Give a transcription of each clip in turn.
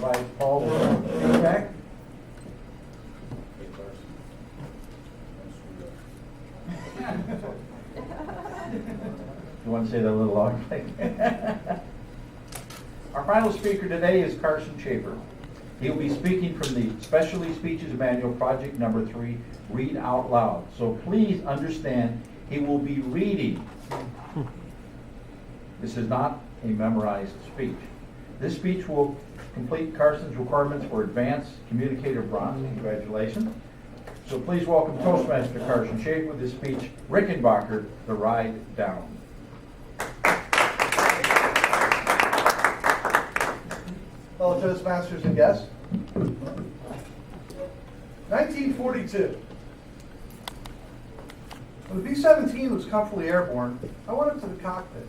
invite Paul to back. You want to say that a little longer? Our final speaker today is Carson Shaffer. He will be speaking from the Specialty Speeches Manual, Project Number 3, Read Out Loud. So please understand, he will be reading. This is not a memorized speech. This speech will complete Carson's requirements for advanced communicator bronze. Congratulations. So please welcome Toastmaster Carson Shaffer with his speech, Rickenbacker, The Ride Down. Fellow Toastmasters and guests, 1942. When the B-17 was comfortably airborne, I went up to the cockpit. It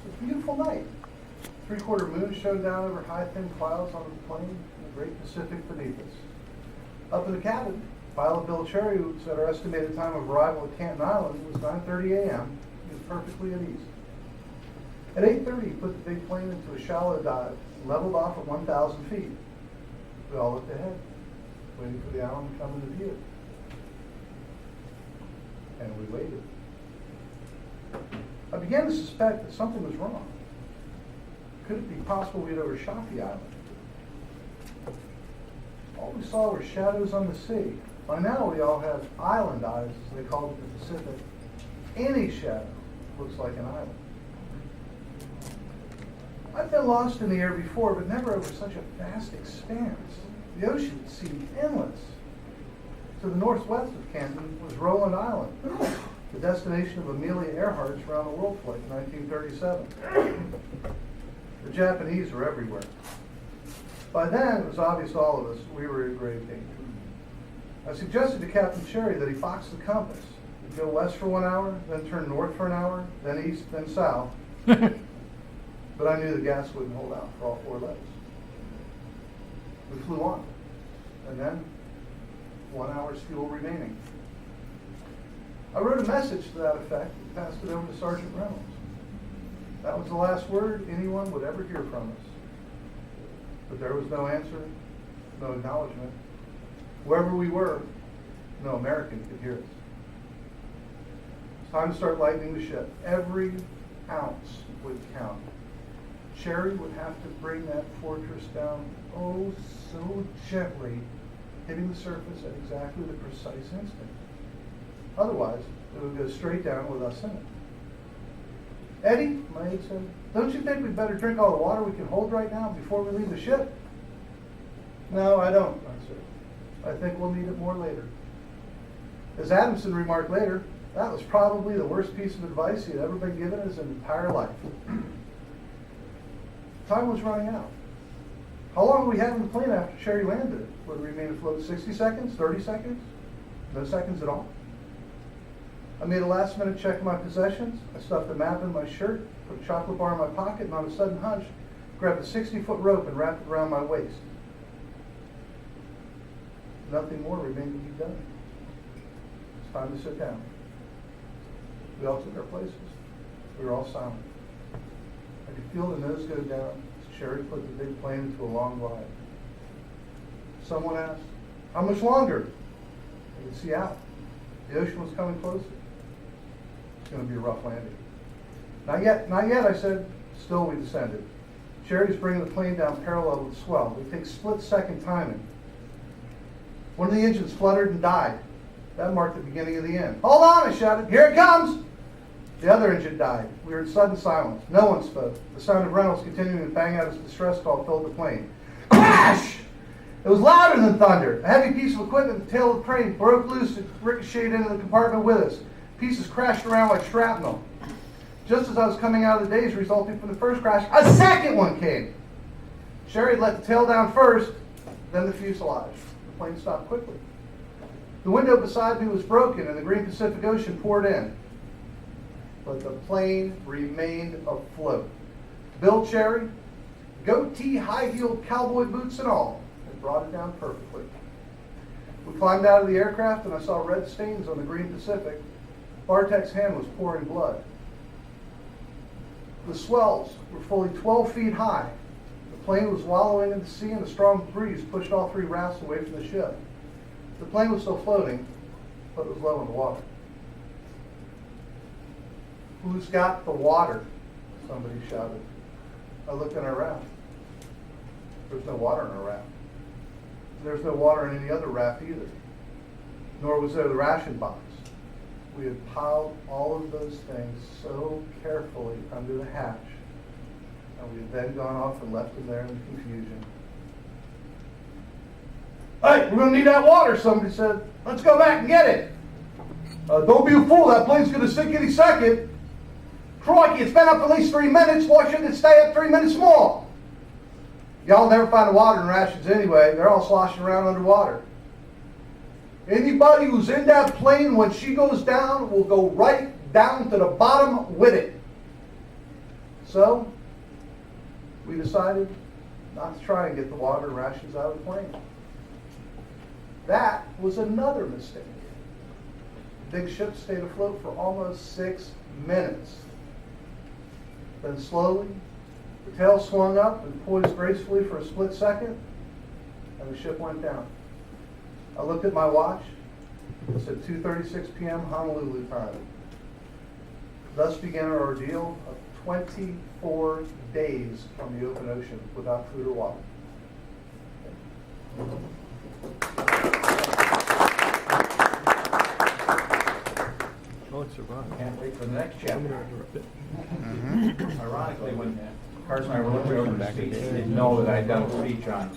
was a beautiful night. Three-quarter moon shone down over high, thin clouds on the plain and the great Pacific beneath us. Up in the cabin, Pilot Bill Cherry, who said our estimated time of arrival at Canton Island was 9:30 a.m. He was perfectly at ease. At 8:30, he put the big plane into a shallow dive and leveled off at 1,000 feet. We all looked ahead, waiting for the island to come into view. And we waited. I began to suspect that something was wrong. Could it be possible we had overshot the island? All we saw were shadows on the sea. By now we all have island eyes, as they call it in the Pacific. Any shadow looks like an island. I've been lost in the air before, but never over such a vast expanse. The ocean seemed endless. To the northwest of Canton was Roland Island, the destination of Amelia Earhart's round-the-world flight in 1937. The Japanese were everywhere. By then, it was obvious to all of us we were in grave danger. I suggested to Captain Cherry that he box the compass. He'd go west for 1 hour, then turn north for an hour, then east, then south. But I knew the gas wouldn't hold out for all four legs. We flew on, and then 1 hour's fuel remaining. I wrote a message to that effect and passed it over to Sergeant Reynolds. That was the last word anyone would ever hear from us. But there was no answer, no acknowledgement. Wherever we were, no American could hear us. It's time to start lightening the ship. Every ounce would count. Cherry would have to bring that fortress down, oh, so gently, hitting the surface at exactly the precise instant. Otherwise, it would go straight down with us in it. Eddie, my aide said, don't you think we'd better drink all the water we can hold right now before we leave the ship? No, I don't, I said. I think we'll need it more later. As Adamson remarked later, that was probably the worst piece of advice he had ever been given in his entire life. Time was running out. How long would we have in the plane after Cherry landed? Would we remain afloat 60 seconds, 30 seconds? No seconds at all? I made a last-minute check of my possessions. I stuffed a map in my shirt, put a chocolate bar in my pocket, and on a sudden hunch, grabbed a 60-foot rope and wrapped it around my waist. Nothing more remained to be done. It's time to sit down. We all took our places. We were all silent. I could feel the nose go down as Cherry put the big plane into a long glide. Someone asked, how much longer? I could see out. The ocean was coming closer. It's going to be a rough landing. Not yet, I said. Still we descended. Cherry's bringing the plane down parallel with the swell. We take split-second timing. One of the engines fluttered and died. That marked the beginning of the end. Hold on, I shouted. Here it comes! The other engine died. We were in sudden silence. No one spoke. The sound of Reynolds continuing to bang out his distress call filled the plane. Crash! It was louder than thunder. A heavy piece of equipment at the tail of the plane broke loose and ricocheted into the compartment with us. Pieces crashed around like shrapnel. Just as I was coming out of the daze resulting from the first crash, a second one came. Cherry let the tail down first, then the fuselage. The plane stopped quickly. The window beside me was broken and the green Pacific Ocean poured in. But the plane remained afloat. Bill Cherry, goatee, high-heeled cowboy boots and all, had brought it down perfectly. We climbed out of the aircraft and I saw red stains on the green Pacific. Bartek's hand was pouring blood. The swells were fully 12 feet high. The plane was wallowing in the sea and a strong breeze pushed all three rafts away from the ship. The plane was still floating, but it was low in the water. Who's got the water? Somebody shouted. I looked at our raft. There's no water in our raft. There's no water in any other raft either. Nor was there the ration box. We had piled all of those things so carefully under the hatch, and we had then gone off and left them there in the confusion. Hey, we're going to need that water, somebody said. Let's go back and get it. Don't be a fool. That plane's going to sink any second. Crikey, it's been up at least 3 minutes. Why shouldn't it stay up 3 minutes more? Y'all never find the water in rations anyway. They're all sloshing around underwater. Anybody who's in that plane when she goes down will go right down to the bottom with it. So, we decided not to try and get the water and rations out of the plane. That was another mistake. The big ship stayed afloat for almost 6 minutes. Then slowly, the tail swung up and poised gracefully for a split second, and the ship went down. I looked at my watch. It said 2:36 p.m. Honolulu time. Thus began our ordeal of 24 days on the open ocean without food or water. Oh, it's survived. Can't wait for the next chapter. interrupt it. Ironically, when Carson and I were looking over the speech, he didn't know that I'd done a speech on